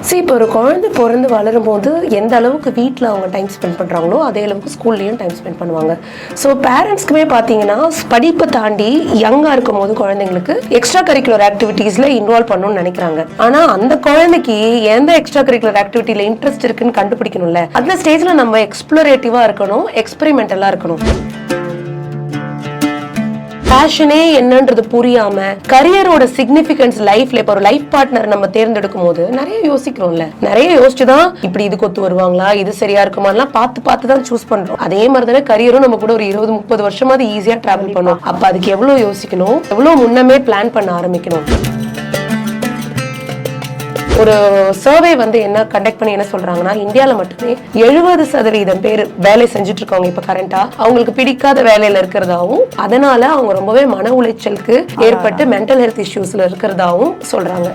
இப்போ ஒரு குழந்தை பிறந்து வளரும் போது எந்த அளவுக்கு வீட்டில் அவங்க டைம் ஸ்பெண்ட் பண்ணுறாங்களோ அதே அளவுக்கு ஸ்கூல்லையும் டைம் ஸ்பெண்ட் பண்ணுவாங்க. ஸோ பேரண்ட்ஸ்க்குமே பார்த்தீங்கன்னா படிப்பை தாண்டி யங்காக இருக்கும் போது குழந்தைங்களுக்கு எக்ஸ்ட்ரா கரிக்குலர் ஆக்டிவிட்டீஸில் இன்வால்வ் பண்ணணும்னு நினைக்கிறாங்க. ஆனால் அந்த குழந்தைக்கு எந்த எக்ஸ்ட்ரா கரிக்குலர் ஆக்டிவிட்டியில் இன்ட்ரெஸ்ட் இருக்குன்னு கண்டுபிடிக்கணும்ல. அந்த ஸ்டேஜில் நம்ம எக்ஸ்ப்ளோரேட்டிவாக இருக்கணும், எக்ஸ்பெரிமெண்டலாக இருக்கணும். பேஷனே என்னன்றது புரியாம கரியரோட சிக்னிபிகன்ஸ் லைஃப்ல இப்போ ஒரு லைஃப் பார்ட்னர் நம்ம தேர்ந்தெடுக்கும் போது நிறைய யோசிக்கிறோம்ல. நிறைய யோசிச்சுதான் இப்படி இதுக்கு ஒத்து வருவாங்களா, இது சரியா இருக்குமாலாம் பார்த்து தான் சூஸ் பண்றோம். அதே மாதிரி தானே கரியரும் நம்ம கூட ஒரு 20-30 வருஷமாவது ஈஸியா டிராவல் பண்ணும். அப்ப அதுக்கு எவ்வளவு யோசிக்கணும், எவ்வளவு முன்னமே பிளான் பண்ண ஆரம்பிக்கணும். ஒரு சர்வே என்ன கண்டக்ட் பண்ணி என்ன சொல்றாங்கன்னா, இந்தியாவில் மட்டுமே 70% பேர் வேலை செஞ்சுட்டு இருக்காங்க. இப்ப கரண்டா அவங்களுக்கு பிடிக்காத வேலையில இருக்கிறதாவும், அதனால அவங்க ரொம்பவே மன உளைச்சலுக்கு ஏற்பட்டு மென்டல் ஹெல்த் இஷ்யூஸ்ல இருக்கிறதாவும் சொல்றாங்க.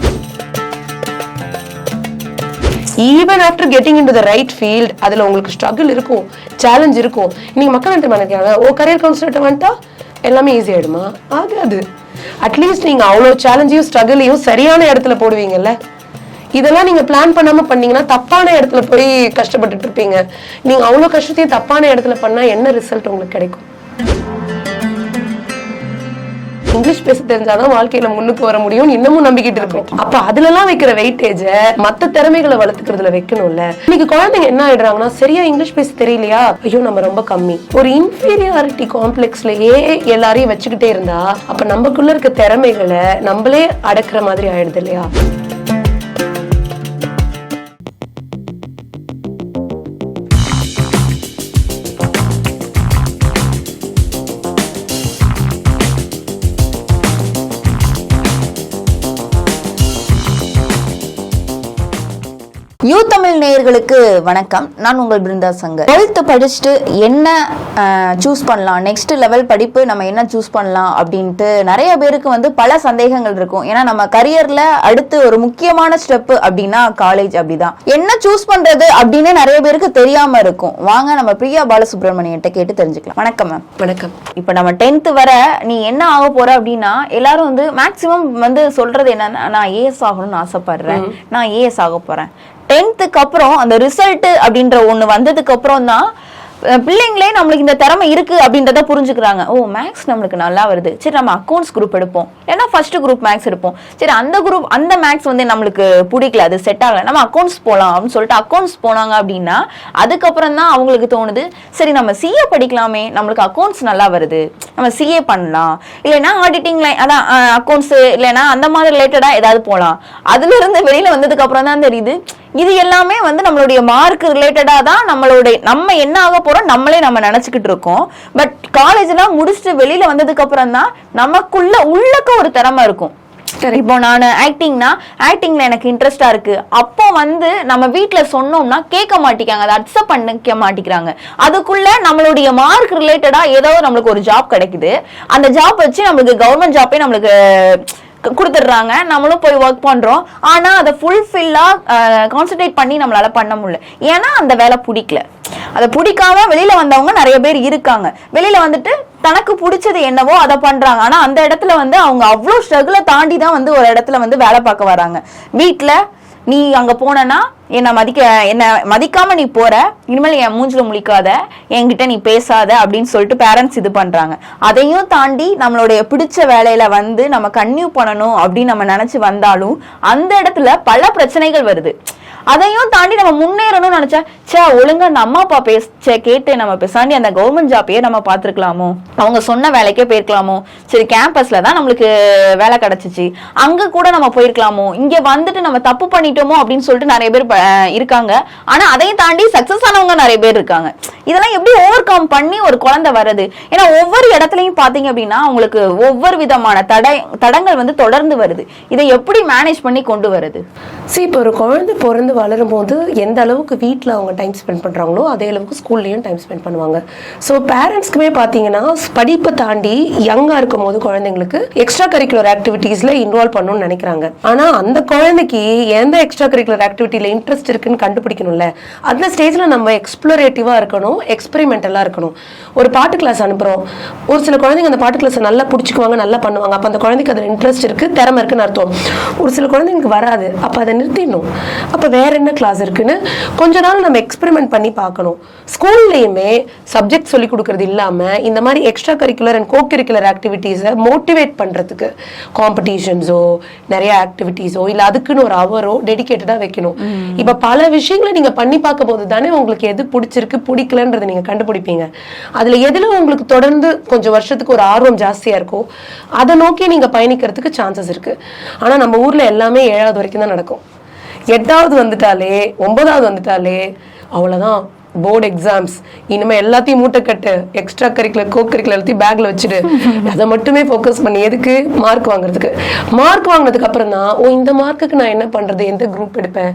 Even after getting in to the right field அதுல உங்களுக்கு ஸ்ட்ரகிள் இருக்கும், சேலஞ்ச் இருக்கும். நீங்க மக்கள் என்ன நினைக்கிறாங்க, கரியர் கவுன்சிலர் வந்துட்டா எல்லாமே ஈஸி ஆயிடுமா? ஆகாது. அட்லீஸ்ட் நீங்க அவ்வளவு சேலஞ்சையும் ஸ்ட்ரகிளையும் சரியான இடத்துல போடுவீங்கல்ல. இதெல்லாம் நீங்க பிளான் பண்ணாம பண்ணீங்கன்னா தப்பான இடத்துல போய் கஷ்டப்பட்டுட்டு இருப்பீங்க. நீங்க அவ்வளவு கஷ்டத்தையும் தப்பான இடத்துல பண்ணா என்ன ரிசல்ட் உங்களுக்கு கிடைக்கும்? இங்கிலீஷ் பேச தெரிஞ்சாதான் வாழ்க்கையில முன்னுக்கு வர முடியும் இன்னமும் நம்பிக்கிட்டு இருக்கும். அப்ப அதுல எல்லாம் வைக்கிற வெயிட்டேஜ மத்த திறமைகளை வளர்த்துக்கிறதுல வைக்கணும்ல. இன்னைக்கு குழந்தைங்க என்ன ஆயிடுறாங்கன்னா, சரியா இங்கிலீஷ் பேச தெரியலையா, ஐயோ நம்ம ரொம்ப கம்மி, ஒரு இன்ஃபீரியாரிட்டி காம்ப்ளெக்ஸ்லயே எல்லாரையும் வச்சுக்கிட்டே இருந்தா அப்ப நமக்குள்ள இருக்க திறமைகளை நம்மளே அடக்குற மாதிரி ஆயிடுது இல்லையா? யூ தமிழ் நேயர்களுக்கு வணக்கம். நான் உங்கள் பிருந்தா சங்கர். 12th படிச்சுட்டு என்ன சூஸ் பண்ணலாம், நெக்ஸ்ட் லெவல் படிப்பு நம்ம என்ன சூஸ் பண்ணலாம் அப்படின்ட்டு நிறைய பேருக்கு பல சந்தேகங்கள் இருக்கும். ஏன்னா நம்ம கரியர்ல அடுத்து ஒரு முக்கியமான ஸ்டெப் அப்படின்னா காலேஜ். அப்படிதான் என்ன சூஸ் பண்றது அப்படின்னு நிறைய பேருக்கு தெரியாம இருக்கும். வாங்க நம்ம பிரியா பாலசுப்ரமணியன்ட்ட கேட்டு தெரிஞ்சுக்கலாம். வணக்கம் மேம். வணக்கம். இப்ப நம்ம 10th வர நீ என்ன ஆக போற அப்படின்னா எல்லாரும் மேக்சிமம் சொல்றது என்னன்னா, நான் ஏஎஸ் ஆகணும்னு ஆசைப்படுறேன், நான் ஏஎஸ் ஆக போறேன். 10th அப்புறம் அந்த ரிசல்ட் அப்படின்ற ஒண்ணு வந்ததுக்கு அப்புறம் தான் பிள்ளைங்களே நம்மளுக்கு இந்த திறமை இருக்கு அப்படின்றத புரிஞ்சுக்கிறாங்க. மேக்ஸ் நம்மளுக்கு நல்லா வருது, சரி நம்ம அக்கௌண்ட்ஸ் குரூப் எடுப்போம், ஏன்னா ஃபர்ஸ்ட் குரூப் மேக்ஸ் எடுப்போம். சரி அந்த மேக்ஸ் நம்மளுக்கு பிடிக்கல, அது செட் ஆகல, நம்ம அக்கௌண்ட்ஸ் போலாம் அப்படின்னு சொல்லிட்டு அக்கௌண்ட்ஸ் போனாங்க அப்படின்னா அதுக்கப்புறம் தான் அவங்களுக்கு தோணுது, சரி நம்ம சிஏ படிக்கலாமே, நம்மளுக்கு அக்கௌண்ட்ஸ் நல்லா வருது, நம்ம சிஏ பண்ணலாம், இல்லைன்னா ஆடிட்டிங் லைன், அதான் அக்கௌண்ட்ஸ் இல்லைன்னா அந்த மாதிரி ரிலேட்டடா ஏதாவது போகலாம். அதுல இருந்து வெளியில வந்ததுக்கு அப்புறம் தான் தெரியுது இது எல்லாமே நம்மளுடைய மார்க் ரிலேட்டடா தான் நம்ம என்ன ஆக போறோம் நம்மளே நம்ம நினைச்சுக்கிட்டு இருக்கோம். பட் காலேஜ் எல்லாம் முடிச்சுட்டு வெளியில வந்ததுக்கு அப்புறம் தான் நமக்குள்ள உள்ளக்க ஒரு திறமை இருக்கும். இப்போ நான் ஆக்டிங்ல எனக்கு இன்ட்ரெஸ்டா இருக்கு. அப்போ நம்ம வீட்டுல சொன்னோம்னா கேட்க மாட்டேங்காங்க, அதை அக்செப்ட் பண்ணிக்க மாட்டேங்கிறாங்க. அதுக்குள்ள நம்மளுடைய மார்க் ரிலேட்டடா ஏதோ நம்மளுக்கு ஒரு ஜாப் கிடைக்குது, அந்த ஜாப் வச்சு நம்மளுக்கு கவர்மெண்ட் ஜாப்பே நம்மளுக்கு கொடுத்துடுறாங்க, நம்மளும் போய் ஒர்க் பண்றோம். ஆனா அதை ஃபுல்ஃபில்லா கான்சென்ட்ரேட் பண்ணி நம்மளால பண்ண முடியல. ஏன்னா அந்த வேலை பிடிக்கல. அதை பிடிக்காம வெளியில வந்தவங்க நிறைய பேர் இருக்காங்க. வெளியில வந்துட்டு தனக்கு பிடிச்சது என்னவோ அதை பண்றாங்க. ஆனா அந்த இடத்துல அவங்க அவ்வளவு ஸ்ட்ரகிளை தாண்டி தான் ஒரு இடத்துல வேலை பார்க்க வராங்க. வீட்டுல நீ அங்க போனா என்ன மதிக்காம நீ போற, இனிமேல் என் மூஞ்சில முழிக்காத, என்கிட்ட நீ பேசாத அப்படின்னு சொல்லிட்டு பேரண்ட்ஸ் இது பண்றாங்க. அதையும் தாண்டி நம்மளுடைய பிடிச்ச வேலையில நம்ம கன்டினியூ பண்ணணும் அப்படின்னு நம்ம நினைச்சு வந்தாலும் அந்த இடத்துல பல பிரச்சனைகள் வருது. அதையும் தாண்டி நம்ம முன்னேறணும்னு நினைச்சா ஒழுங்கா அந்த அம்மா அப்பா கேட்டு நம்ம பேசாண்டி அந்த கவர்மெண்ட் ஜாப்பையே நம்ம பாத்துருக்கலாமோ, அவங்க சொன்ன வேலைக்கே போயிருக்கலாமோ, சரி கேம்பஸ்ல தான் நம்மளுக்கு வேலை கிடைச்சிச்சு அங்க கூட நம்ம போயிருக்கலாமோ, இங்க நம்ம தப்பு பண்ணிட்டோமோ அப்படின்னு சொல்லிட்டு நிறைய பேர் இருக்காங்க. ஆனா அதையும் தாண்டி சக்சஸ் ஆனவங்க நிறைய பேர் இருக்காங்க. இதெல்லாம் எப்படி ஓவர் கம் பண்ணி ஒரு குழந்தை வருது? ஏன்னா ஒவ்வொரு இடத்துலயும் பாத்தீங்க அப்படின்னா அவங்களுக்கு ஒவ்வொரு விதமான தடங்கள் தொடர்ந்து வருது. இதை எப்படி மேனேஜ் பண்ணி கொண்டு வருது? இப்போ ஒரு குழந்தை பிறந்து வளரும் போது எந்த அளவுக்கு வீட்டில் அவங்க டைம் ஸ்பெண்ட் பண்ணுறாங்களோ அதே அளவுக்கு ஸ்கூல்லையும் டைம் ஸ்பெண்ட் பண்ணுவாங்க. ஸோ பேரண்ட்ஸ்க்குமே பார்த்தீங்கன்னா படிப்பை தாண்டி யங்காக இருக்கும் போது குழந்தைங்களுக்கு எக்ஸ்ட்ரா கரிக்குலர் ஆக்டிவிட்டீஸில் இன்வால்வ் பண்ணணும்னு நினைக்கிறாங்க. ஆனால் அந்த குழந்தைக்கு எந்த எக்ஸ்ட்ரா கரிக்குலர் ஆக்டிவிட்டியில் இன்ட்ரெஸ்ட் இருக்குன்னு கண்டுபிடிக்கணும்ல. அந்த ஸ்டேஜ்ல நம்ம எக்ஸ்ப்ளோரேட்டிவா இருக்கணும், எக்ஸ்பெரிமெண்டலா இருக்கணும். ஒரு பாட்டு கிளாஸ் அனுப்புறோம், ஒரு சில குழந்தைங்க அந்த பாட்டு கிளாஸ் நல்லா பிடிச்சிக்குவாங்க, நல்லா பண்ணுவாங்க, அப்ப அந்த குழந்தைக்கு அதுல இன்ட்ரெஸ்ட் இருக்கு, திறமை இருக்குன்னு அர்த்தம். ஒரு சில குழந்தைங்களுக்கு வராது, அப்ப அதை நிறுத்திடணும். அப்ப வேற என்ன கிளாஸ் இருக்குன்னு கொஞ்ச நாள் நம்ம எக்ஸ்பெரிமெண்ட் பண்ணி பார்க்கணும். ஸ்கூல்லையுமே சப்ஜெக்ட் சொல்லி கொடுக்கறது இல்லாம இந்த மாதிரி extra curricular and co curricular ஆக்டிவிட்டீஸை மோட்டிவேட் பண்றதுக்கு காம்படிஷன்ஸோ நிறைய ஆக்டிவிட்டீஸோ இல்ல அதுக்குன்னு ஒரு அவரோ டெடிகேட்டடா வைக்கணும். இப்ப பல விஷயங்களை நீங்க பண்ணி பார்க்க போது தானே உங்களுக்கு எது பிடிச்சிருக்கு பிடிக்கலன்றதை நீங்க கண்டுபிடிப்பீங்க. அதுல எதுல உங்களுக்கு தொடர்ந்து கொஞ்சம் வருஷத்துக்கு ஒரு ஆர்வம் ஜாஸ்தியா இருக்கோ அதை நோக்கி நீங்க பயணிக்கிறதுக்கு சான்சஸ் இருக்கு. ஆனா நம்ம ஊர்ல எல்லாமே 7வது வரைக்கும் தான் நடக்கும். 8வது வந்துட்டாலே 9வது வந்துட்டாலே அவ்வளவுதான், போர்டு எக்ஸாம்ஸ், இனிமே எல்லாத்தையும் மூட்டை கட்டு, எக்ஸ்ட்ரா கரிக்குலர் கோ கரிக்குலர் எல்லாத்தையும் பேக்ல வச்சுட்டு அதை மட்டுமே ஃபோக்கஸ் பண்ணி எதுக்கு மார்க் வாங்குறதுக்கு. மார்க் வாங்கினதுக்கு அப்புறம் தான் இந்த மார்க்குக்கு நான் என்ன பண்றது, எந்த குரூப் எடுப்பேன்,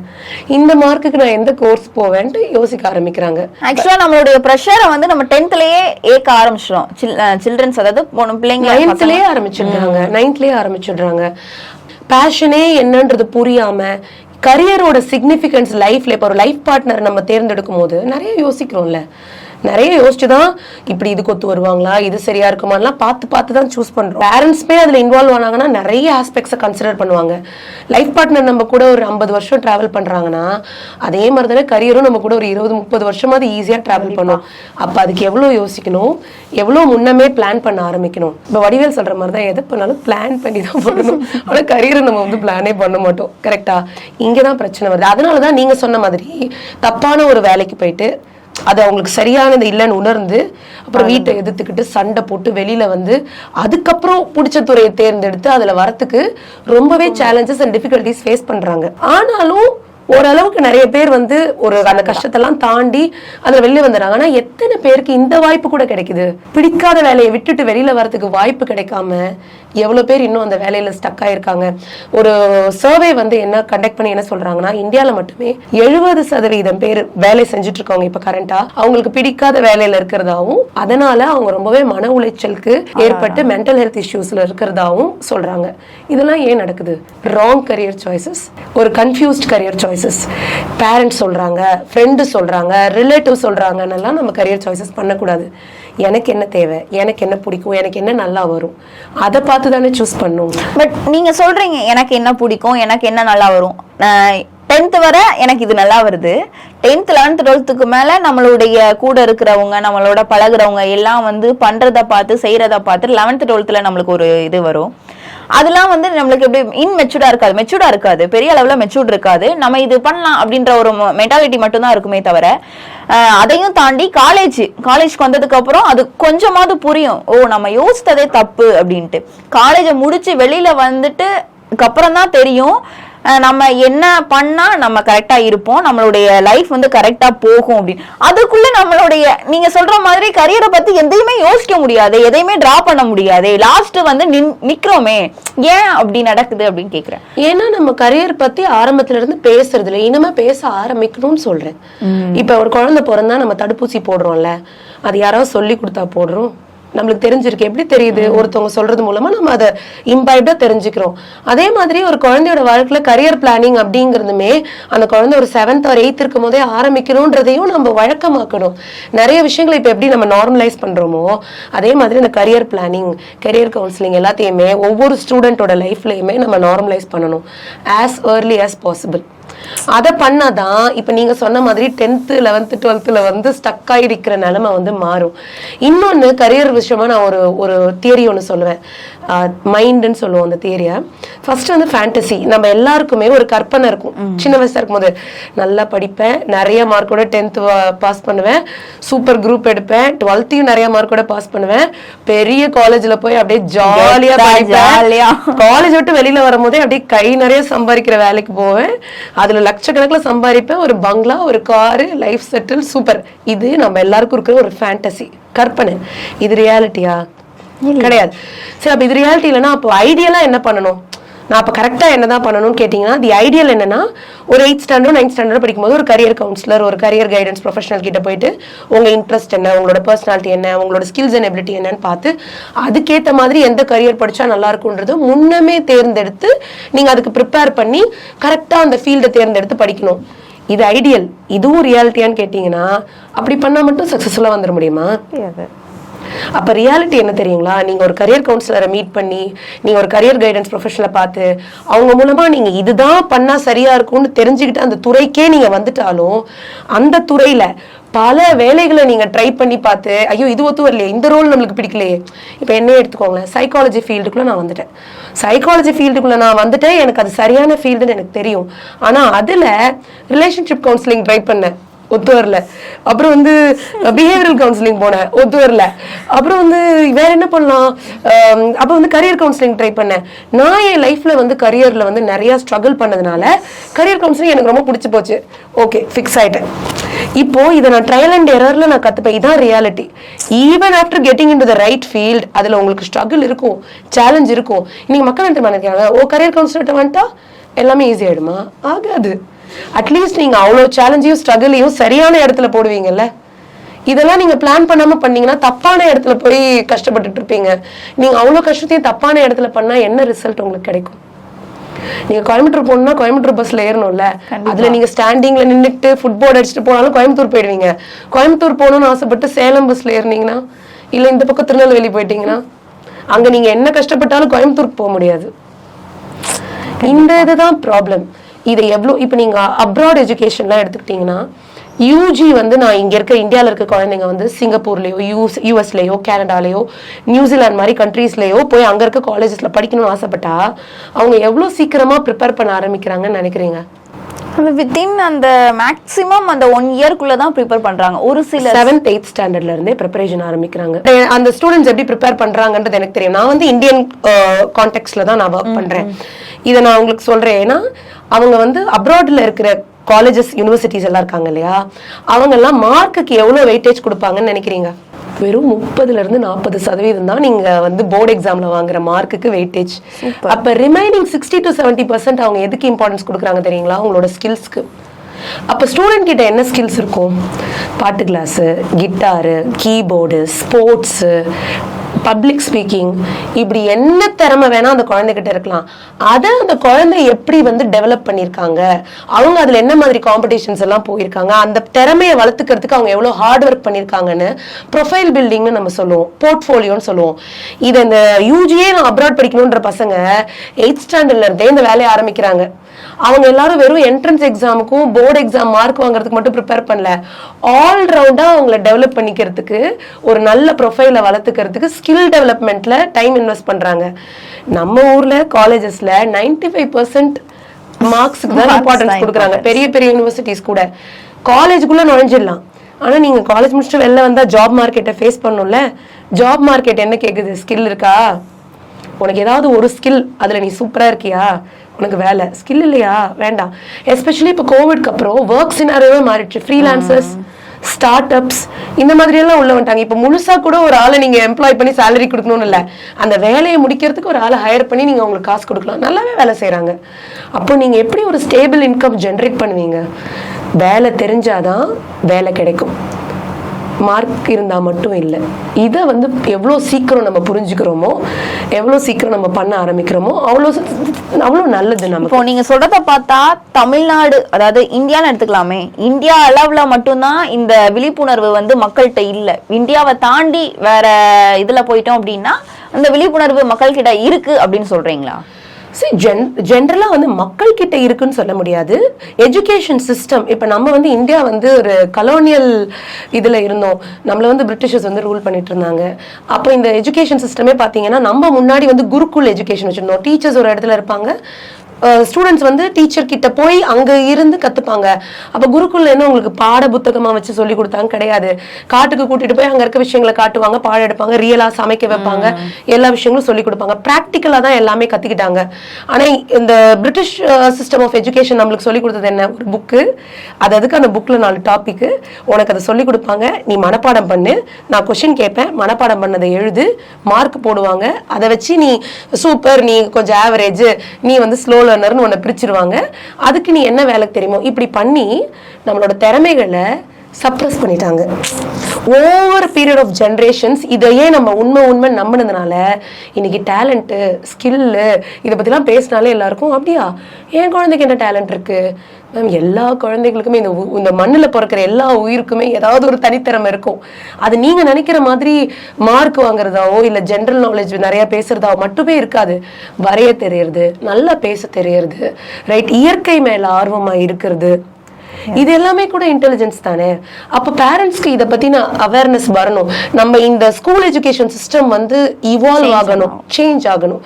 இந்த மார்க்குக்கு நான் எந்த கோர்ஸ் போவேன்ட்டு யோசிக்க ஆரம்பிக்கிறாங்க. ஆக்சுவலா நம்மளுடைய ப்ரெஷரை வந்து நம்ம 10thலயே ஏற்க ஆரம்பிச்சிடும். சில்ட்ரன்ஸ், அதாவது பிள்ளைங்க 9thலயே ஆரம்பிச்சிடுறாங்க, 9thலயே ஆரம்பிச்சிடுறாங்க. பேஷனே என்னன்றது புரியாம கரியரோட சிக்னிஃபிகன்ஸ் லைஃப்ல, இப்போ ஒரு லைஃப் பார்ட்னர் நம்ம தேர்ந்தெடுக்கும் போது நிறைய யோசிக்கிறோம்ல, நிறைய யோசிச்சுதான் இப்படி இதுக்கு ஒத்து வருவாங்களா, இது சரியா இருக்குமான்லாம் பார்த்து தான் சூஸ் பண்றோம். பேரண்ட்ஸ்மே அதுல இன்வால்வ் ஆனாங்கன்னா நிறைய ஆஸ்பெக்ட்ஸை கன்சிடர் பண்ணுவாங்க. லைஃப் பார்ட்னர் நம்ம கூட ஒரு 50 வருஷம் டிராவல் பண்றாங்கன்னா அதே மாதிரி தானே கரியரும் நம்ம கூட ஒரு 20-30 வருஷமாவது ஈஸியா டிராவல் பண்ணும். அப்ப அதுக்கு எவ்வளவு யோசிக்கணும், எவ்வளவு முன்னமே பிளான் பண்ண ஆரம்பிக்கணும். இப்ப வடிவேல் சொல்ற மாதிரி தான் எதை பண்ணாலும் பிளான் பண்ணி தான் பண்ணணும். ஆனா கரியரை நம்ம வந்து பிளானே பண்ண மாட்டோம். கரெக்டா? இங்கதான் பிரச்சனை வருது. அதனாலதான் நீங்க சொன்ன மாதிரி தப்பான ஒரு வேலைக்கு போயிட்டு அது அவங்களுக்கு சரியானது இல்லைன்னு உணர்ந்து அப்புறம் வீட்டை எதிர்த்துக்கிட்டு சண்டை போட்டு வெளியில வந்து அதுக்கப்புறம் பிடிச்ச துறையை தேர்ந்தெடுத்து அதுல வரத்துக்கு ரொம்பவே சேலஞ்சஸ் அண்ட் டிஃபிகல்டிஸ் ஃபேஸ் பண்றாங்க. ஆனாலும் ஓரளவுக்கு நிறைய பேர் வந்து ஒரு அந்த கஷ்டத்தெல்லாம் தாண்டி அதுல வெளியில வந்துடுறாங்க. ஆனா எத்தனை பேருக்கு இந்த வாய்ப்பு கூட கிடைக்குது? பிடிக்காத வேலையை விட்டுட்டு வெளியில வரதுக்கு வாய்ப்பு கிடைக்காம எவ்வளவு பேர் இன்னும் அந்த வேலையில ஸ்டக் ஆயிருக்காங்க. ஒரு சர்வே வந்து என்ன கண்டக்ட் பண்ணி என்ன சொல்றாங்கன்னா, இந்தியால மட்டுமே 70% பேர் வேலை செஞ்சுட்டு இருக்கவங்க இப்ப கரண்டா அவங்களுக்கு பிடிக்காத வேலையில இருக்கிறதாவும், அதனால அவங்க ரொம்பவே மன உளைச்சலுக்கு ஏற்பட்டு மென்டல் ஹெல்த் இஷ்யூஸ்ல இருக்கிறதாவும் சொல்றாங்க. இதெல்லாம் ஏன் நடக்குது? ராங் கரியர் சாய்ஸஸ், ஒரு கன்ஃபியூஸ்ட் கரியர் சாய்ஸஸ். பேரண்ட்ஸ் சொல்றாங்க, ஃப்ரெண்டு சொல்றாங்க, ரிலேட்டிவ் சொல்றாங்கன்னெல்லாம் நம்ம கரியர் சாய்ஸஸ் பண்ணக்கூடாது. எனக்கு என்ன தேவை, எனக்கு என்ன பிடிக்கும், எனக்கு என்ன நல்லா வரும், அதை பார்த்து தானே சூஸ் பண்ணும். பட் நீங்க சொல்றீங்க எனக்கு என்ன பிடிக்கும், எனக்கு என்ன நல்லா வரும். 10th வரை எனக்கு இது நல்லா வருது. 10th 11th 12th மேல நம்மளுடைய கூட இருக்கிறவங்க, நம்மளோட பழகுறவங்க எல்லாம் வந்து பண்றத பார்த்து செய்யறத பார்த்து 11th 12th நம்மளுக்கு ஒரு இது வரும். அதெல்லாம் வந்து நம்மளுக்கு எப்படி இன்மெச்சூர்டா இருக்காது, மெச்சூர்டா இருக்காது, பெரிய அளவுல மெச்சூர்ட் இருக்காது. நம்ம இது பண்ணலாம் அப்படின்ற ஒரு மென்டாலிட்டி மட்டும் தான் இருக்குமே தவிர, அதையும் தாண்டி காலேஜ்க்கு வந்ததுக்கு அப்புறம் அது கொஞ்சமாவது புரியும். ஓ, நம்ம யோசித்ததே தப்பு அப்படின்ட்டு. காலேஜை முடிச்சு வெளியில வந்துட்டு அப்புறம் தான் தெரியும் நம்ம என்ன பண்ணா நம்ம கரெக்டா இருப்போம், நம்மளுடைய லைஃப் வந்து கரெக்டா போகும் அப்படின்னு. அதுக்குள்ள நம்மளுடைய நீங்க சொல்ற மாதிரி கரியரை பத்தி எதையுமே யோசிக்க முடியாது, எதையுமே டிரா பண்ண முடியாது. லாஸ்ட் வந்து நிக்கிறோமே, ஏன் அப்படி நடக்குது அப்படின்னு கேக்குறேன். ஏன்னா நம்ம கரியர் பத்தி ஆரம்பத்துல இருந்து பேசுறது இல்லை, இனிமே பேச ஆரம்பிக்கணும்னு சொல்றேன். இப்ப ஒரு குழந்தை பிறந்தா நம்ம தடுப்பூசி போடுறோம்ல, அது யாராவது சொல்லி கொடுத்தா போடுறோம்? நம்மளுக்கு தெரிஞ்சிருக்கு. எப்படி தெரியுது? ஒருத்தவங்க சொல்றது மூலமா நம்ம அதை இம்பைப்டா தெரிஞ்சுக்கிறோம். அதே மாதிரி ஒரு குழந்தையோட வாழ்க்கையில கரியர் பிளானிங் அப்படிங்கிறதுமே அந்த குழந்தை ஒரு 7th or 8th இருக்கும் போதே ஆரம்பிக்கணும்ன்றதையும் நம்ம வழக்கமாக்கணும். நிறைய விஷயங்களை இப்ப எப்படி நம்ம நார்மலைஸ் பண்றோமோ அதே மாதிரி இந்த கரியர் பிளானிங், கரியர் கவுன்சிலிங் எல்லாத்தையுமே ஒவ்வொரு ஸ்டூடெண்டோட லைஃப்லயுமே நம்ம நார்மலைஸ் பண்ணணும் as early as possible. அதை பண்ணாதான் இப்ப நீங்க சொன்ன மாதிரி 10th 11th 12th வந்து ஸ்டக் ஆகிருக்கிற நிலைமை வந்து மாறும். இன்னொன்னு கரியர் விஷயமா நான் ஒரு தியரி ஒண்ணு சொல்லுவேன், மைண்ட்னு சொல்லுவோம். அந்த தியரியை ஃபர்ஸ்ட் வந்து ஃபேண்டசி. நம்ம எல்லாருக்குமே ஒரு கற்பனை இருக்கும். சின்ன வயசா இருக்கும்போது நல்லா படிப்பேன், நிறைய மார்க்கோட 10th பாஸ் பண்ணுவேன், சூப்பர் குரூப் எடுப்பேன், 12th நிறைய மார்க்கோட பாஸ் பண்ணுவேன், பெரிய காலேஜ்ல போய் அப்படியே ஜாலியா படிப்பேன், காலேஜ் விட்டு வெளியில வரும்போதே அப்படியே கை நிறைய சம்பாதிக்கிற வேலைக்கு போவேன், அதுல லட்சக்கணக்கில் சம்பாதிப்பேன், ஒரு பங்களா, ஒரு காரு, லைஃப் செட்டில், சூப்பர். இது நம்ம எல்லாருக்கும் இருக்கிற ஒரு ஃபேண்டசி, கற்பனை. இது ரியாலிட்டியா? கிடையாது. சரி, அப்ப இது ரியாலிட்டி இல்லைன்னா அப்போ ஐடியலா என்ன பண்ணணும்? நான் அப்ப கரெக்டா என்னதான் பண்ணணும்னு கேட்டீங்கன்னா, தி ஐடியல் என்னன்னா, ஒரு 8th standard 9th standard படிக்கும்போது ஒரு கரியர் கவுன்சிலர், ஒரு கரியர் கைடன்ஸ் ப்ரொஃபஷனல் கிட்ட போயிட்டு உங்க இன்ட்ரெஸ்ட் என்ன, உங்களோட பர்சனாலிட்டி என்ன, உங்களோட ஸ்கில்ஸ் அண்ட் எபிலிட்டி என்னன்னு பார்த்து அதுக்கேற்ற மாதிரி எந்த கரியர் படிச்சா நல்லா இருக்கும்ன்றது முன்னமே தேர்ந்தெடுத்து நீங்க அதுக்கு ப்ரிப்பேர் பண்ணி கரெக்டா அந்த ஃபீல்டை தேர்ந்தெடுத்து படிக்கணும். இது ஐடியல், இதுவும் ரியாலிட்டியான்னு கேட்டீங்கன்னா அப்படி பண்ணா மட்டும் சக்சஸ்ஃபுல்லா வந்துட முடியுமா? அப்ப ரியாலிட்டி என்ன தெரியுங்களா? நீங்க ஒரு கரியர் கவுன்சிலரை மீட் பண்ணி, நீங்க ஒரு கரியர் கைடன்ஸ் ப்ரொஃபஷனலை பார்த்து, அவங்க மூலமா நீங்க இதுதான் பண்ணா சரியா இருக்கும்னு தெரிஞ்சுக்கிட்டு அந்த துறைக்கே நீங்க வந்துட்டாலும், அந்த துறையில பல வேலைகளை நீங்க ட்ரை பண்ணி பார்த்து, ஐயோ இது ஒத்து வரலையே, இந்த ரோல் நம்மளுக்கு பிடிக்கலையே. இப்ப என்னையே எடுத்துக்கோங்களேன், சைக்காலஜி ஃபீல்டுக்குள்ள நான் வந்துட்டேன். சைக்காலஜி ஃபீல்டுக்குள்ள நான் வந்துட்டேன், எனக்கு அது சரியான ஃபீல்டுன்னு எனக்கு தெரியும். ஆனா அதுல ரிலேஷன்ஷிப் கவுன்சிலிங் ட்ரை பண்ணேன், ஒத்து வரல. அப்புறம் வந்து பிஹேவியரல் கவுன்சிலிங் போனேன், ஒத்து வரல. அப்புறம் வந்து வேற என்ன பண்ணலாம், அப்ப வந்து கரியர் கவுன்சிலிங் ட்ரை பண்ணேன். நான் என் லைஃப்ல வந்து கரியர்ல வந்து நிறைய ஸ்ட்ரகிள் பண்ணதுனால கரியர் கவுன்சிலிங் எனக்கு ரொம்ப பிடிச்சி போச்சு. ஓகே, ஃபிக்ஸ் ஆயிட்டேன். இப்போ இதை நான் ட்ரையல் அண்ட் எரர்ல நான் கத்துப்பேன். இதான் reality. Even after getting in to the right field, அதுல உங்களுக்கு ஸ்ட்ரகிள் இருக்கும், சேலஞ்ச் இருக்கும். இன்னைக்கு மக்கள் என்ன நினைக்கிறாங்க, கரியர் கவுன்சிலர்ட்ட வந்துட்டா எல்லாமே ஈஸி ஆயிடுமா? ஆகாது. அட்லீஸ்ட் நீங்க அவ்வளோ சேலஞ்சையும் ஸ்ட்ரகிளையும் சரியான இடத்துல போடுவீங்கல்ல. இதெல்லாம் நீங்க பிளான் பண்ணாம பண்ணீங்கன்னா தப்பான இடத்துல போய் கஷ்டப்பட்டுட்டு இருப்பீங்க. நீங்க அவ்வளோ கஷ்டத்தையும் தப்பான இடத்துல பண்ணா என்ன ரிசல்ட் உங்களுக்கு கிடைக்கும்? நீங்க கோயம்புத்தூர் போகணும்னா கோயம்புத்தூர் பஸ்ல ஏறணும்ல, அதுல நீங்க ஸ்டாண்டிங்ல நின்றுட்டு ஃபுட்போர்ட் அடிச்சுட்டு போனாலும் கோயம்புத்தூர் போயிடுவீங்க. கோயம்புத்தூர் போகணும்னு ஆசைப்பட்டு சேலம் பஸ்ல ஏறினீங்கன்னா, இல்ல இந்த பக்கம் திருநெல்வேலி போயிட்டீங்கன்னா, அங்க நீங்க என்ன கஷ்டப்பட்டாலும் கோயம்புத்தூருக்கு போக முடியாது. இந்த இதுதான் ப்ராப்ளம். இதை எவ்வளோ இப்போ நீங்கள் அப்ராட் எஜுகேஷன்லாம் எடுத்துக்கிட்டிங்கன்னா, யூஜி வந்து நான் இங்கே இருக்க இந்தியாவில் இருக்க குழந்தைங்க வந்து சிங்கப்பூர்லேயோ யூஎஸ்லேயோ கனடாலேயோ நியூசிலாந்து மாதிரி கண்ட்ரீஸ்லேயோ போய் அங்கே இருக்க காலேஜஸில் படிக்கணும்னு ஆசைப்பட்டா அவங்க எவ்வளோ சீக்கிரமாக ப்ரிப்பேர் பண்ண ஆரம்பிக்கிறாங்கன்னு நினைக்கிறீங்க? வித்தின் அந்த மேக்ஸிமம் அந்த 1 இயர்க்குள்ள தான் ப்ரிப்பேர் பண்றாங்க. ஒரு சில 7th 8th ஸ்டாண்டர்ட்ல இருந்தே ப்ரிப்பரேஷன் ஆரம்பிக்கிறாங்க. அந்த ஸ்டூடெண்ட்ஸ் எப்படி ப்ரிப்பேர் பண்றாங்கன்றது எனக்கு தெரியும். நான் வந்து இந்தியன் கான்டெக்ட்ல தான் நான் ஒர்க் பண்றேன். இதை நான் உங்களுக்கு சொல்றேன். ஏன்னா அவங்க வந்து அப்ராட்ல இருக்கிற காலேஜஸ் யூனிவர்சிட்டிஸ் எல்லாம் இருக்காங்க இல்லையா, அவங்க எல்லாம் மார்க்குக்கு எவ்வளவு வெயிட்டேஜ் கொடுப்பாங்கன்னு நினைக்கிறீங்க? வெறும் 30% தான் நீங்க வந்து போர்டு எக்ஸாம்ல வாங்குற மார்க்குக்கு வெயிட்டேஜ். அப்ப ரிமைனிங் 60 to 70% அவங்க எதுக்கு இம்பார்ட்டன்ஸ் கொடுக்குறாங்க தெரியுங்களா? அவங்களோட ஸ்கில்ஸ்க்கு. அப்ப ஸ்டூடெண்ட் கிட்ட என்ன ஸ்கில்ஸ் இருக்கும்? பாட்டு class, கிட்டாரு, keyboard, sports, public speaking, இப்படி என்ன திறமை வேணா அந்த குழந்தைகிட்ட இருக்கலாம். அதை அந்த குழந்தை எப்படி வந்து டெவலப் பண்ணியிருக்காங்க, அவங்க அதுல என்ன மாதிரி காம்படிஷன்ஸ் எல்லாம் போயிருக்காங்க, அந்த திறமையை வளர்த்துக்கிறதுக்கு அவங்க எவ்வளவு ஹார்ட் ஒர்க் பண்ணியிருக்காங்கன்னு ப்ரொஃபைல் பில்டிங்னு நம்ம சொல்லுவோம், போர்ட்ஃபோலியோன்னு சொல்லுவோம். இதை இந்த யூஜியே நான் அப்ராட் படிக்கணுன்ற பசங்க 8th ஸ்டாண்டர்ட்ல இருந்தே இந்த வேலையை ஆரம்பிக்கிறாங்க. அவங்க எல்லாரும் வெறும் என்ட்ரன்ஸ் எக்ஸாமுக்கும் போர்டு எக்ஸாம் மார்க் வாங்குறதுக்கு மட்டும் ப்ரிப்பேர் பண்ணல, ஆல் ரவுண்டா அவங்கள டெவலப் பண்ணிக்கிறதுக்கு, ஒரு நல்ல ப்ரொஃபைலை வளர்த்துக்கிறதுக்கு ஸ்கில் டெவலப்மெண்ட்ல டைம் இன்வெஸ்ட் பண்றாங்க. நம்ம ஊர்ல காலேஜஸ்ல 95% மார்க்ஸுக்கு தான் இம்பார்ட்டன்ஸ் கொடுக்குறாங்க. பெரிய பெரிய யூனிவர்சிட்டிஸ் கூட காலேஜுக்குள்ள நுழைஞ்சிடலாம். ஆனா நீங்க காலேஜ் முடிச்சுட்டு வெளில வந்தா ஜாப் மார்க்கெட்டை ஃபேஸ் பண்ணணும்ல. ஜாப் மார்க்கெட் என்ன கேக்குது? ஸ்கில் இருக்கா? உனக்கு ஏதாவது ஒரு ஸ்கில் அதுல நீ சூப்பரா இருக்கியா, உனக்கு வேலை. ஸ்கில் இல்லையா, வேண்டாம். எஸ்பெஷலி இப்போ கோவிட்க்கு அப்புறம் ஒர்க் சினாரியோவே மாறிடுச்சு. ஃப்ரீலான்சர்ஸ், ஸ்டார்ட் அப்ஸ், இந்த மாதிரி எல்லாம் உள்ள வந்துட்டாங்க. இப்போ முழுசா கூட ஒரு ஆளை நீங்க எம்ப்ளாய் பண்ணி சேலரி கொடுக்கணும்னு இல்லை, அந்த வேலையை முடிக்கிறதுக்கு ஒரு ஆளை ஹையர் பண்ணி நீங்க அவங்களுக்கு காசு கொடுக்கலாம். நல்லாவே வேலை செய்யறாங்க. அப்போ நீங்க எப்படி ஒரு ஸ்டேபிள் இன்கம் ஜென்ரேட் பண்ணுவீங்க? வேலை தெரிஞ்சாதான் வேலை கிடைக்கும், மார்க் இருந்தா மட்டும் இல்லை. இதை வந்து எவ்வளோ சீக்கிரம் நம்ம புரிஞ்சுக்கிறோமோ, எவ்வளோ சீக்கிரம் நம்ம பண்ண ஆரம்பிக்கிறோமோ அவ்வளோ நல்லது. நம்ம இப்போ நீங்க சொல்றத பார்த்தா தமிழ்நாடு, அதாவது இந்தியான்னு எடுத்துக்கலாமே, இந்தியா அளவுல மட்டும்தான் இந்த விழிப்புணர்வு வந்து மக்கள்கிட்ட இல்லை. இந்தியாவை தாண்டி வேற இதுல போயிட்டோம் அப்படின்னா அந்த விழிப்புணர்வு மக்கள் கிட்ட இருக்கு அப்படின்னு சொல்றீங்களா? ஜென்ரலா வந்து மக்கள் கிட்ட இருக்குன்னு சொல்ல முடியாது. எஜுகேஷன் சிஸ்டம், இப்ப நம்ம வந்து இந்தியா வந்து ஒரு கலோனியல் இதுல இருந்தோம், நம்மள வந்து பிரிட்டிஷர்ஸ் வந்து ரூல் பண்ணிட்டு இருந்தாங்க. அப்போ இந்த எஜுகேஷன் சிஸ்டமே பாத்தீங்கன்னா நம்ம முன்னாடி வந்து குருகுல் எஜுகேஷன் வச்சிருந்தோம். டீச்சர்ஸ் ஒரு இடத்துல இருப்பாங்க, ஸ்டூடெண்ட்ஸ் வந்து டீச்சர் கிட்ட போய் அங்க இருந்து கத்துப்பாங்க. அப்ப குருகுல்ல என்ன உங்களுக்கு பாட புத்தகமா வச்சு சொல்லி கொடுத்தாங்க கிடையாது. காட்டுக்கு கூட்டிட்டு போய் அங்க இருக்க விஷயங்களை காட்டுவாங்க, பாடம் எடுப்பாங்க, ரியலா சமைக்க வைப்பாங்க, எல்லா விஷயங்களும் சொல்லி கொடுப்பாங்க. பிராக்டிக்கலா தான் எல்லாமே கத்துக்கிட்டாங்க. ஆனா இந்த பிரிட்டிஷ் சிஸ்டம் ஆஃப் எஜுகேஷன் நம்மளுக்கு சொல்லி கொடுத்தது என்ன? ஒரு புக்கு, அதுக்கு அந்த புக்ல 4 டாபிக், உனக்கு அதை சொல்லி கொடுப்பாங்க, நீ மனப்பாடம் பண்ணு, நான் கொஸ்டின் கேட்பேன், மனப்பாடம் பண்ணதை எழுது, மார்க் போடுவாங்க. அதை வச்சு நீ சூப்பர், நீ கொஞ்சம் ஆவரேஜ், நீ வந்து ஸ்லோ லேர்னர்னு ஒன்று பிரிச்சிருவாங்க. அதுக்கு நீ என்ன வேலை தெரியுமோ இப்படி பண்ணி நம்மளோட திறமைகளை சப்ரஸ் பண்ணிட்டாங்க. ஓவர் பீரியட் ஆஃப் ஜென்ரேஷன்ஸ் இதையே நம்ம உண்மை நம்பினதுனால இன்னைக்கு டேலண்ட் ஸ்கில்லு இதை பத்திலாம் பேசினாலே எல்லாருக்கும் அப்படியா என் குழந்தைக்கு என்ன டேலண்ட் இருக்கு மேம். எல்லா குழந்தைகளுக்குமே இந்த மண்ணுல பிறக்கிற எல்லா உயிருக்குமே ஏதாவது ஒரு தனித்திறமை இருக்கும். அது நீங்க நினைக்கிற மாதிரி மார்க் வாங்குறதாவோ இல்ல ஜென்ரல் நாலேஜ் நிறைய பேசுறதாவோ மட்டுமே இருக்காது. வரைய தெரியறது, நல்லா பேச தெரியறது, ரைட், இயற்கை மேல ஆர்வமா இருக்கிறது, இது எல்லாமே கூட இன்டெலிஜென்ஸ் தானே. அப்ப பேரண்ட்ஸ்க்கு இத பத்தின அவேர்னஸ் வரணும். நம்ம இந்த ஸ்கூல் எஜுகேஷன் சிஸ்டம் இவால்வ் ஆகணும், சேஞ்ச் ஆகணும்.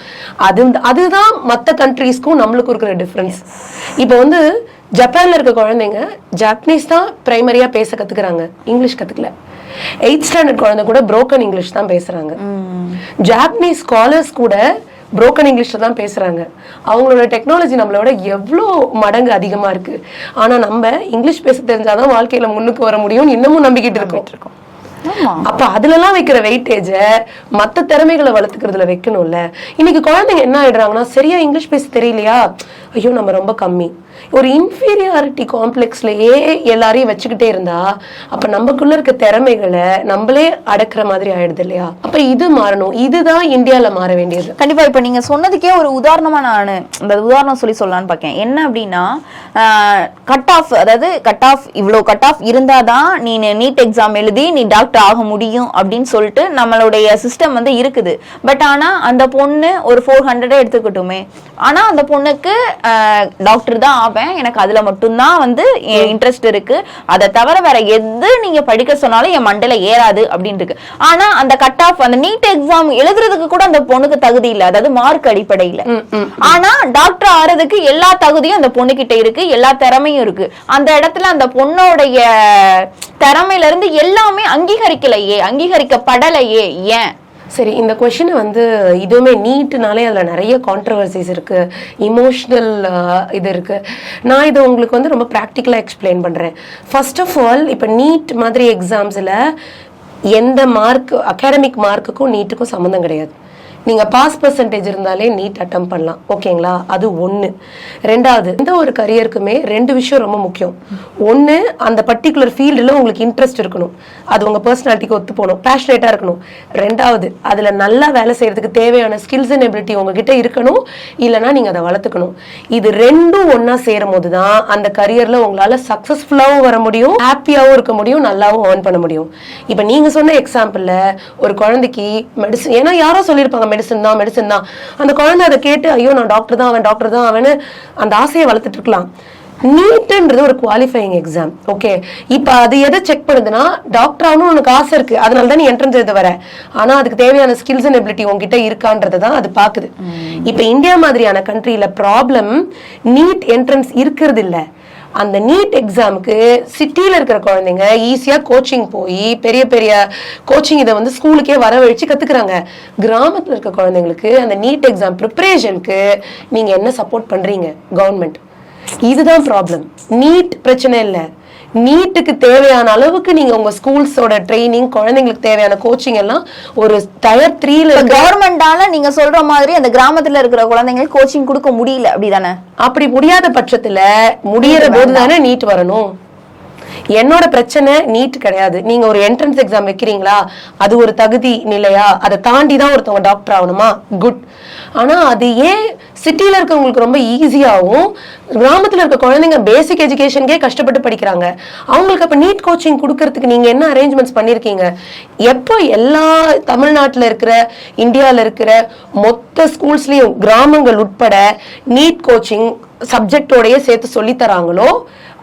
அதுதான் மத்த கண்ட்ரீஸ்க்கும் நம்மளுக்கும் இருக்கிற டிஃபரன்ஸ். இப்ப ஜப்பான்ல இருக்க குழந்தைங்க ஜாப்பனீஸ் தான் பிரைமரியா பேச கத்துக்கிறாங்க, இங்கிலீஷ் கத்துக்கல. 8th ஸ்டாண்டர்ட் குழந்தை கூட புரோக்கன் இங்கிலீஷ் தான் பேசுறாங்க. ஜாப்பனீஸ் ஸ்காலர்ஸ் கூட புரோக்கன் இங்கிலீஷ்ல தான் பேசுறாங்க. அவங்களோட டெக்னாலஜி நம்மளோட எவ்வளோ மடங்கு அதிகமா இருக்கு. ஆனா நம்ம இங்கிலீஷ் பேச தெரிஞ்சாதான் வாழ்க்கையில முன்னுக்கு வர முடியும் இன்னமும் நம்பிக்கிட்டு இருக்கோம். அப்ப அதுல எல்லாம் வைக்கிற வெயிட்டேஜ மத்த திறமைகளை வளர்த்துக்கிறதுல வைக்கணும்ல. இன்னைக்கு குழந்தைங்க என்ன ஆயிடுறாங்கன்னா, சரியா இங்கிலீஷ் பேச தெரியலையா, ஐயோ நம்ம ரொம்ப கம்மி, ஒரு இன்ஃபீரியாரிட்டி காம்ப்ளெக்ஸ்லயே எல்லாரையும் வச்சுக்கிட்டே இருந்தா அப்ப நமக்குள்ள இருக்க திறமைகளை நம்மளே அடக்குற மாதிரி ஆயிடுது இல்லையா. அப்ப இது மாறணும். இதுதான் இந்தியால மாற வேண்டியது. கண்டிப்பா. இப்ப நீங்க சொன்னதுக்கே ஒரு உதாரணமா நான் அந்த உதாரணம் சொல்லலாம்னு பாக்கேன். என்ன அப்படின்னா, கட் ஆஃப், அதாவது கட் ஆஃப், இவ்வளவு கட் ஆஃப் இருந்தாதான் நீ நீட் எக்ஸாம் எழுதி நீ டாக்டர் ஆக முடியும் அப்படின்னு சொல்லிட்டு நம்மளுடைய சிஸ்டம் இருக்குது. பட் ஆனா அந்த பொண்ணு ஒரு 400 எடுத்துக்கிட்டுமே, ஆனா அந்த பொண்ணுக்கு டாக்டர் தான் ஆவேன், எனக்கு அதுல மட்டும்தான் இன்ட்ரெஸ்ட் இருக்கு, அதை தவிர வேற எது நீங்க படிக்க சொன்னாலும் என் மண்டையில ஏறாது அப்படின்னு இருக்கு. ஆனா அந்த கட் ஆஃப், அந்த நீட் எக்ஸாம் எழுதுறதுக்கு கூட அந்த பொண்ணுக்கு தகுதி இல்ல, அதாவது மார்க் அடிப்படையில. ஆனா டாக்டர் ஆறதுக்கு எல்லா தகுதியும் அந்த பொண்ணு கிட்ட இருக்கு, எல்லா திறமையும் இருக்கு. அந்த இடத்துல அந்த பொண்ணோடைய திறமையில இருந்து எல்லாமே அங்கீகரிக்கப்படலையே. ஏன்? சரி, இந்த கொஸ்டின் இதுவுமே நீட்னாலே அதுல நிறைய கான்ட்ரவர்சிஸ் இருக்கு, இமோஷனல் இது இருக்கு. நான் இதை உங்களுக்கு ரொம்ப ப்ராக்டிக்கலா எக்ஸ்பிளைன் பண்றேன். ஃபர்ஸ்ட் ஆஃப் ஆல், இப்ப நீட் மாதிரி எக்ஸாம்ஸ்ல எந்த மார்க், அகாடமிக் மார்க்குக்கும் நீட்டுக்கும் சம்மந்தம் கிடையாது. நீங்க பாஸ் பெர்சன்டேஜ் இருந்தாலே நீட் அட்டெம்ப்ட் பண்ணலாம், ஓகேங்களா? அது ஒண்ணு. ரெண்டாவது, எந்த ஒரு கரியருக்குமே 2 விஷயம் ரொம்ப முக்கியம். ஒண்ணு, அந்த பர்டிகுலர் ஃபீல்டுல உங்களுக்கு இன்ட்ரெஸ்ட் இருக்கணும், அது உங்க பர்சனாலிட்டிக்கு ஒத்து போகணும், பேஷனேட்டா இருக்கணும். ரெண்டாவது, அதுல நல்லா வேலை செய்யறதுக்கு தேவையான ஸ்கில்ஸ் அண்ட் எபிலிட்டி உங்ககிட்ட இருக்கணும், இல்லைன்னா நீங்க அதை வளர்த்துக்கணும். இது ரெண்டும் ஒன்னா சேரும் போதுதான் அந்த கரியர்ல உங்களால சக்சஸ்ஃபுல்லாவும் வர முடியும், ஹாப்பியாவும் இருக்க முடியும், நல்லாவும் ஏர்ன் பண்ண முடியும். இப்ப நீங்க சொன்ன எக்ஸாம்பிள்ல ஒரு குழந்தைக்கு மெடிசன், ஏன்னா யாரோ சொல்லியிருப்பாங்க மெடிசன் தான், அந்த குழந்தை அதை கேட்டு ஐயோ நான் டாக்டர் தான் அவன் அந்த ஆசையை வளர்த்துட்டு இருக்கலாம். நீட்ன்றது ஒரு குவாலிஃபையிங் எக்ஸாம், ஓகே? இப்ப அது எதை செக் பண்ணுதுன்னா, டாக்டர் ஆகணும் உனக்கு ஆசை இருக்கு, அதனால தான் நீ என்ட்ரன்ஸ் எழுத வர, ஆனா அதுக்கு தேவையான ஸ்கில்ஸ் அண்ட் எபிலிட்டி உங்ககிட்ட இருக்கான்றதான் அது பாக்குது. இப்ப இந்தியா மாதிரியான கண்ட்ரியில ப்ராப்ளம் நீட் என்ட்ரன்ஸ் இருக்கிறது இல்ல. அந்த நீட் எக்ஸாமுக்கு சிட்டியில இருக்கிற குழந்தைங்க ஈஸியா கோச்சிங் போய் பெரிய பெரிய கோச்சிங் இதை ஸ்கூலுக்கே வரவழைச்சு கத்துக்கிறாங்க. கிராமத்துல இருக்க குழந்தைங்களுக்கு அந்த நீட் எக்ஸாம் ப்ரிப்பரேஷனுக்கு நீங்க என்ன சப்போர்ட் பண்றீங்க கவர்மெண்ட்? இதுதான் ப்ராப்ளம். நீட் பிரச்சனை இல்ல, நீட்டுக்கு தேவையான அளவுக்கு நீங்க உங்க ஸ்கூல்ஸோட ட்ரைனிங், குழந்தைங்களுக்கு தேவையான கோச்சிங் எல்லாம் ஒரு டயர் 3ல கவர்மெண்டால நீங்க சொல்ற மாதிரி அந்த கிராமத்துல இருக்கிற குழந்தைங்களுக்கு கோச்சிங் கொடுக்க முடியல, அப்படிதானே? அப்படி முடியாத பட்சத்துல முடியற போது தானே நீட் வரணும். என்னோட பிரச்சனை நீட் கிடையாது. நீங்க ஒரு என்ட்ரன்ஸ் எக்ஸாம் வைக்கிறீங்களா, அது ஒரு தகுதி நிலையா, அதை தாண்டி தான் ஒருத்தவங்க டாக்டர் ஆகணுமா, குட். ஆனா அது ஏன் சிட்டில இருக்கவங்களுக்கு ரொம்ப ஈஸியாவும் கிராமத்துல இருக்க குழந்தைங்க பேசிக் எஜுகேஷனுக்கே கஷ்டப்பட்டு படிக்கிறாங்க, அவங்களுக்கு அப்ப நீட் கோச்சிங் கொடுக்கறதுக்கு நீங்க என்ன அரேஞ்ச்மெண்ட்ஸ் பண்ணிருக்கீங்க? எப்போ எல்லா தமிழ்நாட்டுல இருக்கிற, இந்தியால இருக்கிற மொத்த ஸ்கூல்ஸ்லயும் கிராமங்கள் உட்பட நீட் கோச்சிங் சப்ஜெக்டோடய சேர்த்து சொல்லி தராங்களோ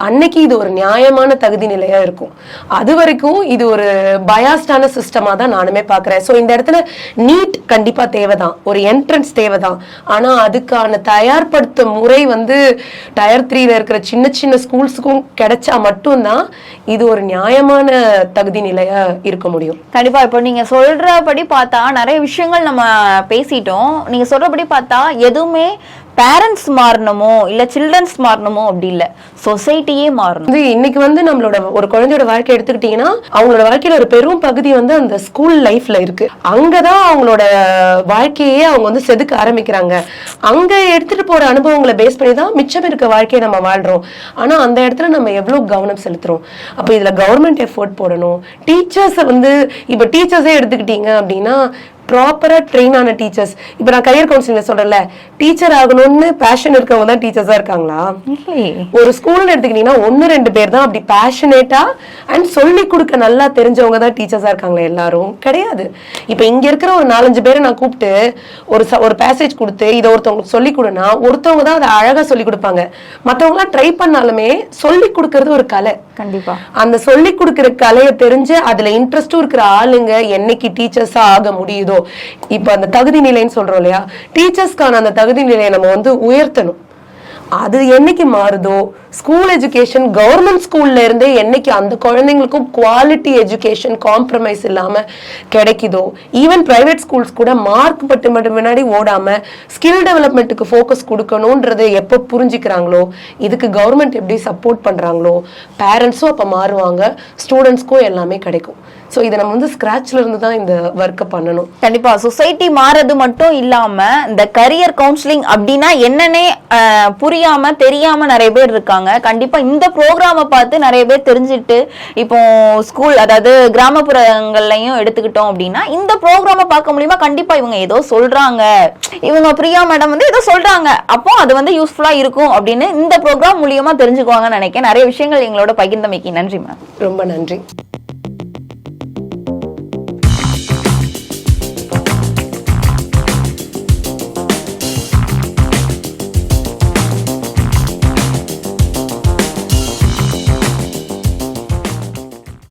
அன்னைக்கு இது ஒரு நியாயமான தகுதி நிலையா இருக்கும். அது வரைக்கும் இது ஒரு பயாஸ்டான சிஸ்டமா தான் நானுமே பாக்குறேன். சோ இந்த இடத்துல நீட் கண்டிப்பா தேவைதான், ஒரு என்ட்ரன்ஸ் தேவைதான். ஆனா அதுக்கான தயார்படுத்த முறை டயர் 3ல இருக்கிற சின்ன சின்ன ஸ்கூல்ஸுக்கும் கிடைச்சா மட்டும்தான் இது ஒரு நியாயமான தகுதி நிலையா இருக்க முடியும். கண்டிப்பா. இப்போ நீங்க சொல்றபடி பார்த்தா நிறைய விஷயங்கள் நம்ம பேசிட்டோம். நீங்க சொல்றபடி பார்த்தா எதுவுமே பேரண்ட்ஸ் மாறணுமோ இல்ல சில்ட்ரன்ஸ் மாறணுமோ அப்படி இல்ல, சொசைட்டியே மாறணும். இன்னைக்கு வந்து நம்மளோட ஒரு குழந்தையோட வாழ்க்கை எடுத்துக்கிட்டீங்கன்னா அவங்களோட வாழ்க்கையில ஒரு பெரும் பகுதி வந்து அந்த ஸ்கூல் லைஃப்ல இருக்கு. அங்கதான் அவங்களோட வாழ்க்கையே அவங்க வந்து செதுக்க ஆரம்பிக்கிறாங்க. அங்க எடுத்துட்டு போற அனுபவங்களை பேஸ் பண்ணி தான் மிச்சம் இருக்க வாழ்க்கையை நம்ம வாழ்றோம். ஆனா அந்த இடத்துல நம்ம எவ்வளவு கவனம் செலுத்துறோம்? அப்ப இதுல கவர்மெண்ட் எஃபோர்ட் போடணும். டீச்சர்ஸ் வந்து இப்ப டீச்சர்ஸே எடுத்துக்கிட்டீங்க அப்படின்னா ப்ராப்பரா ட்ரெயின் ஆன டீச்சர்ஸ். இப்ப நான் கரியர் கவுன்சிலிங்ல சொல்றேன்ல, டீச்சர் ஆகணும்னு பேஷன் இருக்கவங்க தான் டீச்சர்ஸா இருக்காங்களா? ஒரு ஸ்கூல்ல எடுத்துக்கிட்டீங்கன்னா 1-2 பேர் தான் அப்படி பேஷனேட்டா அண்ட் சொல்லி கொடுக்க நல்லா தெரிஞ்சவங்க தான் டீச்சர்ஸா இருக்காங்களா? எல்லாரும் கிடையாது. இப்ப இங்க இருக்கிற ஒரு 4-5 பேரை நான் கூப்பிட்டு ஒரு பேசேஜ் கொடுத்து இதை ஒருத்தவங்களுக்கு சொல்லி கொடுனா ஒருத்தவங்க தான் அதை அழகா சொல்லி கொடுப்பாங்க. மத்தவங்க எல்லாம் ட்ரை பண்ணாலுமே சொல்லி கொடுக்கறது ஒரு கலை. கண்டிப்பா அந்த சொல்லி கொடுக்கிற கலையை தெரிஞ்சு அதுல இன்ட்ரெஸ்டும் இருக்கிற ஆளுங்க என்னைக்கு டீச்சர்ஸா ஆக முடியுதோ, இப்ப அந்த தகுதி நிலைன்னு சொல்றோம் இல்லையா, டீச்சர்ஸ்க்கான அந்த தகுதி நிலையை நம்ம வந்து உயர்த்தணும். அது என்னைக்கு மாறுதோ, ஸ்கூல் எஜுகேஷன் கவர்மெண்ட் ஸ்கூல்ல இருந்தே என்னைக்கு அந்த குழந்தைங்களுக்கும் குவாலிட்டி எஜுகேஷன் காம்ப்ரமைஸ் இல்லாம கிடைக்குதோ, ஈவன் பிரைவேட் ஸ்கூல்ஸ் கூட மார்க் பட்டு மட்டும் முன்னாடி ஓடாம ஸ்கில் டெவலப்மெண்ட்டுக்கு ஃபோக்கஸ் கொடுக்கணும்ன்றது எப்போ புரிஞ்சுக்கிறாங்களோ, இதுக்கு கவர்மெண்ட் எப்படி சப்போர்ட் பண்றாங்களோ, பேரண்ட்ஸும் அப்ப மாறுவாங்க, ஸ்டூடெண்ட்ஸ்க்கும் எல்லாமே கிடைக்கும். ஸோ இதை நம்ம வந்து ஸ்கிராச்ல இருந்து தான் இந்த ஒர்க்கை பண்ணணும். கண்டிப்பா சொசைட்டி மாறது மட்டும் இல்லாம இந்த கரியர் கவுன்சிலிங் அப்படின்னா என்னன்னே புரியாம தெரியாம நிறைய பேர் இருக்காங்க. கண்டிப்பா இந்த ப்ரோக்ராமை பார்த்து நிறைய பேர் தெரிஞ்சுட்டு இப்போ ஸ்கூல் அதாவது கிராமப்புறங்கள்லையும் எடுத்துக்கிட்டோம் அப்படின்னா இந்த ப்ரோக்ராமை பார்க்க முடியுமா, கண்டிப்பா இவங்க ஏதோ சொல்றாங்க, இவங்க பிரியா மேடம் வந்து ஏதோ சொல்றாங்க, அப்போ அது வந்து யூஸ்ஃபுல்லா இருக்கும் அப்படின்னு இந்த ப்ரோக்ராம் மூலியமா தெரிஞ்சுக்குவாங்கன்னு நினைக்கிறேன். நிறைய விஷயங்கள் எங்களோட பகிர்ந்தமைக்கு நன்றி மேம். ரொம்ப நன்றி.